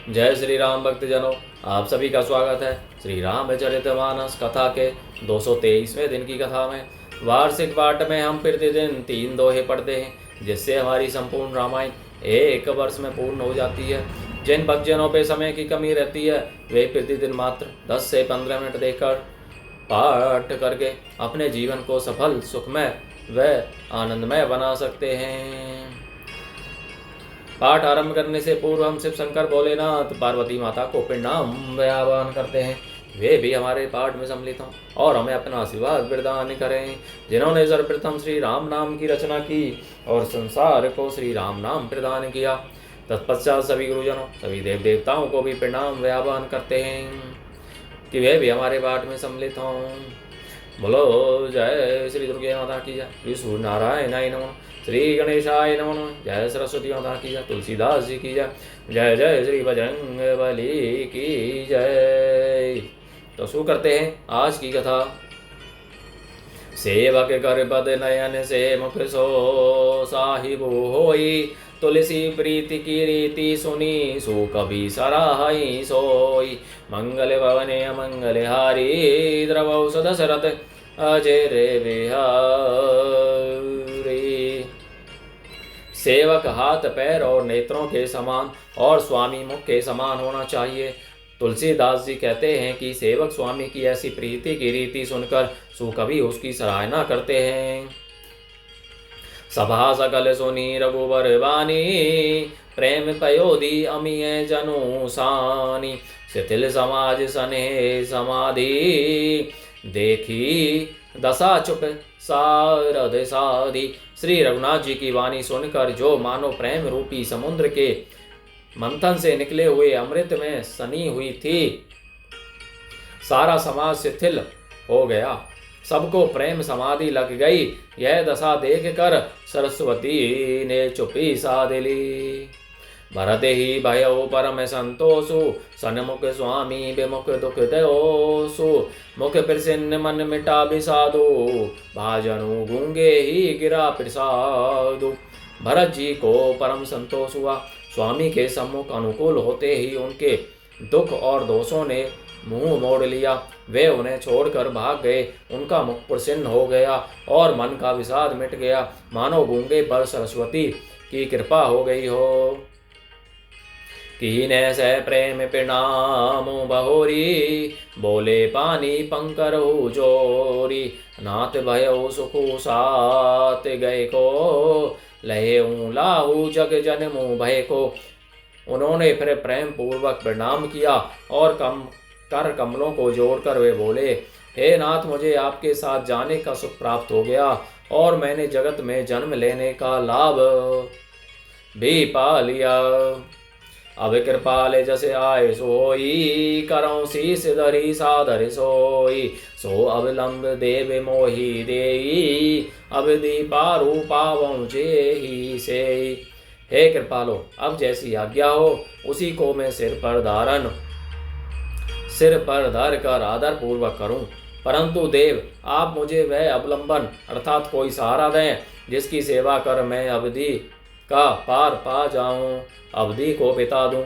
जय श्री राम भक्तजनों, आप सभी का स्वागत है श्री रामचरितमानस कथा के 223वें दिन की कथा में। वार्षिक पाठ में हम प्रतिदिन 3 दोहे पढ़ते हैं, जिससे हमारी संपूर्ण रामायण एक वर्ष में पूर्ण हो जाती है। जिन भक्तजनों पे समय की कमी रहती है, वे प्रतिदिन मात्र 10 से 15 मिनट देकर पाठ करके अपने जीवन को सफल, सुखमय व आनंदमय बना सकते हैं। पाठ आरंभ करने से पूर्व हम शिव शंकर भोलेनाथ पार्वती माता को प्रणाम व आह्वान करते हैं, वे भी हमारे पाठ में सम्मिलित हों और हमें अपना आशीर्वाद प्रदान करें। जिन्होंने सर्वप्रथम श्री राम नाम की रचना की और संसार को श्री राम नाम प्रदान किया, तत्पश्चात सभी गुरुजनों, सभी देव देवताओं को भी प्रणाम व आह्वान करते हैं कि वे भी हमारे पाठ में सम्मिलित हों। बोलो जय श्री दुर्गे माता की जय, श्री सूर्य नारायणाय नमः, श्री गणेशाय नमः, जय सरस्वती माता की जय, तुलसीदास जी की जय, जय जय श्री बजरंग बली की जय। तो शुरू करते हैं आज की कथा। सेवक कर पद नयन से मुख सो साहिब होई, तुलसी प्रीति की रीति सुनी सो कभी सराहई सोई। मंगल भवने अमंगल हारी, द्रवौ सदशरथ अजय रे बिहारी। सेवक हाथ पैर और नेत्रों के समान और स्वामी मुख के समान होना चाहिए। तुलसीदास जी कहते हैं कि सेवक स्वामी की ऐसी प्रीति की रीति सुनकर सो कभी उसकी सराहना करते हैं। सभा सकल सुनी रघुवर बानी, प्रेम पयोधी अमीय जनु सानी। शिथिल समाज सने समाधि, देखी दशा चुप सारद साधी। श्री रघुनाथ जी की वाणी सुनकर जो मानो प्रेम रूपी समुद्र के मंथन से निकले हुए अमृत में सनी हुई थी, सारा समाज शिथिल हो गया, सबको प्रेम समाधि लग गई। यह दशा देखकर सरस्वती ने चुप्पी साध ली। भरत ही भयो परम संतोषु, सन्मुख स्वामी विमुख दुख दयोसु। मुख प्रसन्न मन मिटा विषादु, भाजनु गूंगे ही गिरा प्रसादु। भरत जी को परम संतोष हुआ। स्वामी के सम्मुख अनुकूल होते ही उनके दुख और दोषों ने मुंह मोड़ लिया। वे उन्हें छोड़कर भाग गए। उनका मुख प्रसन्न हो गया और मन का विषाद मिट गया, मानो गूंगे पर सरस्वती की कृपा हो गई हो। कीने से प्रेम प्रणाम बहोरी, बोले पानी पंकरु जोरी। नाथ भयो सुखु सात गए को, लहे लाहू जग जन मुँह भय को। उन्होंने फिर प्रेम पूर्वक प्रणाम किया और कर कमलों को जोड़कर वे बोले, हे नाथ, मुझे आपके साथ जाने का सुख प्राप्त हो गया और मैंने जगत में जन्म लेने का लाभ भी पा लिया। अब कृपाले जैसे आए सोई, करो शीस धरी सादर सोई। सो अब लंब देव मोही देई, अब दीपा रूपावं जेहि से। हे कृपालो, अब जैसी आज्ञा हो उसी को मैं सिर पर धर कर आदर पूर्वक करूं। परंतु देव, आप मुझे वह अवलंबन अर्थात कोई सहारा दें जिसकी सेवा कर मैं अवधि का पार पा जाऊं, अवधि को बिता दूं।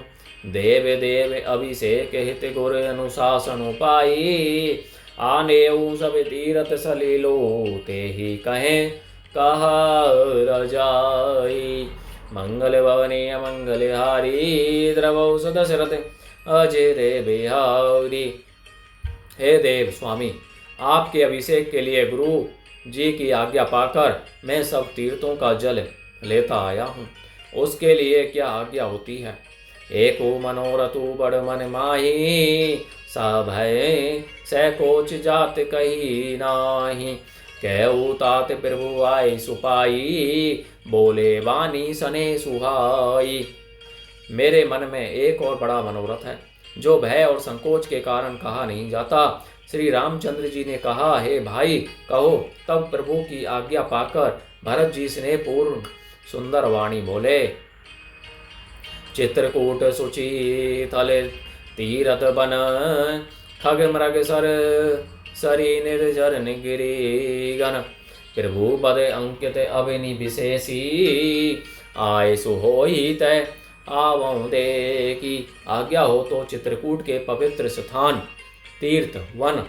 देव देव अभिषेक हित गुर अनुशासन पाई, आने सब तीरथ सलीलो ते ही कहें कहा रजाई। मंगल भवने अमंगल हारी, द्रवौ सदशरथ अजय रे बिहारी। हे देव स्वामी, आपके अभिषेक के लिए गुरु जी की आज्ञा पाकर मैं सब तीर्थों का जल लेता आया हूँ। उसके लिए क्या आज्ञा होती है? एको मनोरथु बड़ मन माही, सभय सैकोच जात कही नाही। कहु तात प्रभु आए सुपाई, बोले वाणी सने सुहाई। मेरे मन में एक और बड़ा मनोरथ है जो भय और संकोच के कारण कहा नहीं जाता। श्री रामचंद्र जी ने कहा, हे भाई कहो। तब प्रभु की आज्ञा पाकर भरत जी स्नेह पूर्ण सुंदर वाणी बोले, चित्रकूट सुचि तले तीरथ बन, खग मृग सर सरी निर्जर गिरी गण। प्रभु पद अंकित अभिनि विशेषी, आय सुहोई तय आवों दे की आज्ञा हो तो चित्रकूट के पवित्र स्थान, तीर्थ, वन,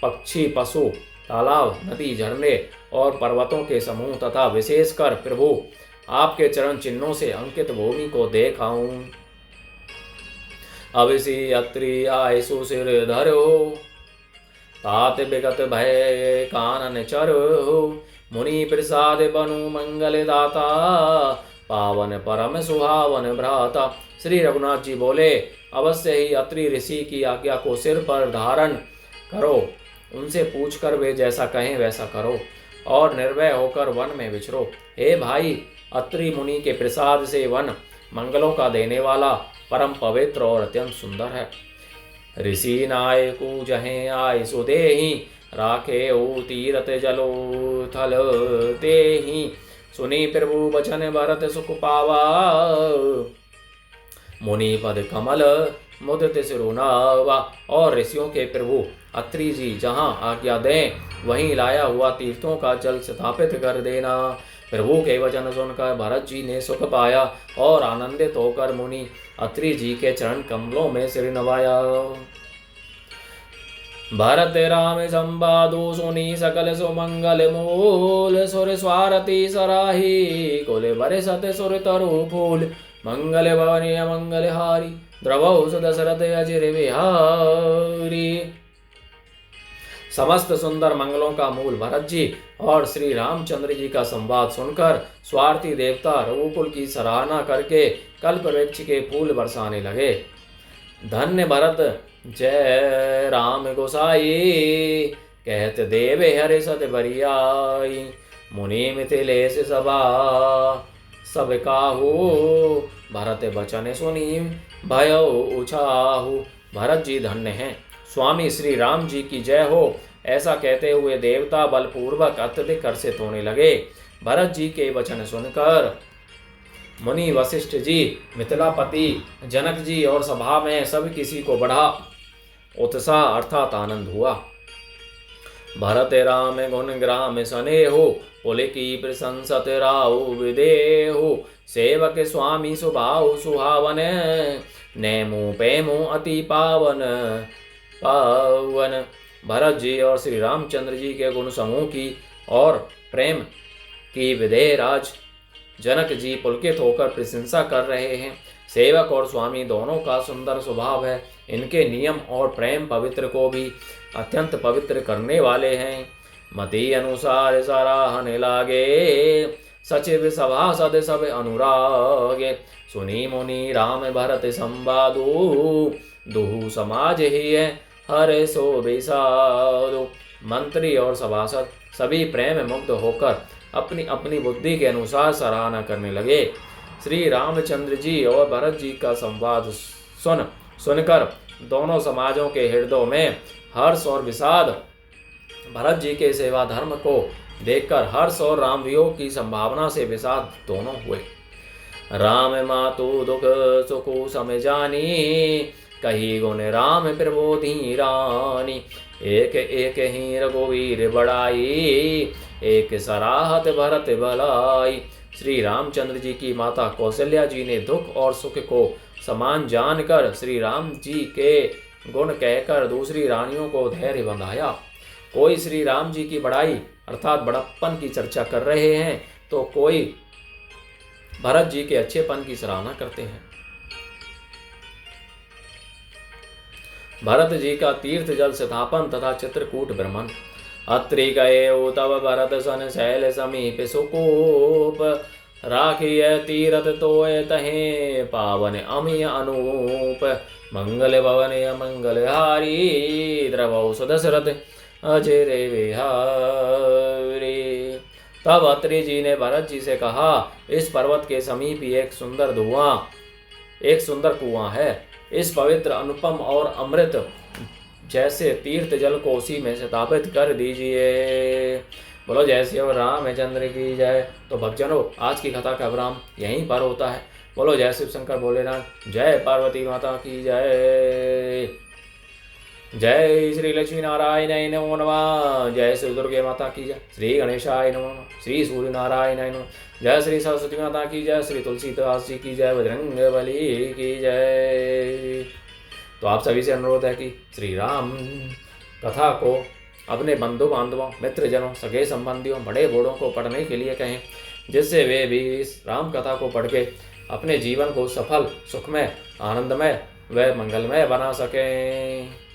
पक्षी, पशु, तालाब, नदी, झरने और पर्वतों के समूह तथा विशेषकर प्रभु आपके चरण चिन्हों से अंकित भूमि को देखाऊं। अविसी अत्रि आयसु सिर धरो, तात विगत भय कानन चरो, मुनि प्रसाद बनु मंगल दाता, पावन परम सुहावन भ्राता। श्री रघुनाथ जी बोले, अवश्य ही अत्रि ऋषि की आज्ञा को सिर पर धारण करो, उनसे पूछकर वे जैसा कहें वैसा करो और निर्भय होकर वन में विचरो। हे भाई, अत्रि मुनि के प्रसाद से वन मंगलों का देने वाला, परम पवित्र और अत्यंत सुंदर है। ऋषि नायकु जहें आय सुदेहि, राखे ओ तीरथ जलो थल तेहि, सुनी प्रभु बचन भरत सुख पावा, मुनि पद कमल मुदित सिरुनावा। और ऋषियों के प्रभु अत्रि जी जहाँ आज्ञा दें वहीं लाया हुआ तीर्थों का जल स्थापित कर देना। प्रभु के वचन सुनकर भरत जी ने सुख पाया और आनंदित होकर मुनि अत्रि जी के चरण कमलों में सिर नवाया। भरत राम संवादो सुनी सकल सुमंगल मूल, सुर स्वारथी सराही कुल बरसत सुर तरु फूल, मंगल भवनी मंगल हारी द्रवौ सुदशरथ अजिर बिहारी। समस्त सुंदर मंगलों का मूल भरत जी और श्री रामचंद्र जी का संवाद सुनकर स्वार्थी देवता रघुकुल की सराहना करके कल्प वृक्ष के फूल बरसाने लगे। धन्य भरत जय राम गोसाई, कहत देवे हरे सत बरियाई, मुनि मिथिलेश सभा सब काहू, भरत बचन सुनी भयो उछाहू। भरत जी धन्य हैं, स्वामी श्री राम जी की जय हो। ऐसा कहते हुए देवता बलपूर्वक अत्यधिक हर्षित होने लगे। भरत जी के वचन सुनकर मुनि वशिष्ठ जी, मिथिलापति जनक जी और सभा में सब किसी को बड़ा उत्साह अर्थात आनंद हुआ। भरत राम गुण ग्राम स्नेहो, पुल की प्रशंसत राउ विदेहो, सेवक स्वामी सुभाव सुहावन, नेमु पेमु अति पावन पावन। भरत जी और श्री रामचंद्र जी के गुण समूह की और प्रेम की विदेह राज जनक जी पुलकित होकर प्रशंसा कर रहे हैं। सेवक और स्वामी दोनों का सुंदर स्वभाव है। इनके नियम और प्रेम पवित्र को भी अत्यंत पवित्र करने वाले हैं। मति अनुसार सराहने लागे, सचिव सभासद सब अनुरागे, सुनी मुनि राम भरत संवादु, दुहु समाज ही है हरे सो विषादु। मंत्री और सभासद सभी प्रेम मुग्ध होकर अपनी अपनी बुद्धि के अनुसार सराहना करने लगे। श्री रामचंद्र जी और भरत जी का संवाद सुनकर दोनों समाजों के हृदयों में हर्ष और विषाद, भरत जी के सेवा धर्म को देखकर हर्ष और राम वियोग की संभावना से विषाद दोनों हुए। राम मातु दुख सुख सम जानी, कही गुण राम प्रबोधि रानी, एक एक ही रघुवीर बड़ाई, एक सराहत भरत भलाई। श्री रामचंद्र जी की माता कौशल्या जी ने दुख और सुख को समान जानकर श्री राम जी के गुण कहकर दूसरी रानियों को धैर्य बंधाया। कोई श्री राम जी की बड़ाई अर्थात बड़प्पन की चर्चा कर रहे हैं तो कोई भरत जी के अच्छेपन की सराहना करते हैं। भरत जी का तीर्थ जल स्थापन तथा चित्रकूट भ्रमण। अत्रि गए तब भरत सन शैल समीप सुकूप, राखिय तीरथ तोय तहे पावन अमिय अनूप, मंगल भवन मंगल हारी, द्रवौ सुदशरथ अजय विहारी। तब अत्रि जी ने भरत जी से कहा, इस पर्वत के समीप एक सुंदर कुआं है। इस पवित्र अनुपम और अमृत जैसे तीर्थ जल को उसी में स्थापित कर दीजिए। बोलो जय श्री रामचंद्र की जय। तो भक्तजनों, आज की कथा का विराम यहीं पर होता है। बोलो जय शिव शंकर भोलेनाथ, जय पार्वती माता की जय। जय श्री लक्ष्मी नारायण नमो नमः। जय श्री दुर्गे माता की जय। श्री गणेशाय नमो नमः। श्री सूर्य नारायण नमः। जय श्री सरस्वती माता की जय। श्री तुलसीदास जी की जय। बजरंग बली की जय। तो आप सभी से अनुरोध है कि श्री राम कथा को अपने बंधु बांधवों, मित्रजनों, सगे संबंधियों, बड़े बूढ़ों को पढ़ने के लिए कहें, जिससे वे भी इस राम कथा को पढ़ के अपने जीवन को सफल, सुखमय, आनंदमय व मंगलमय बना सकें।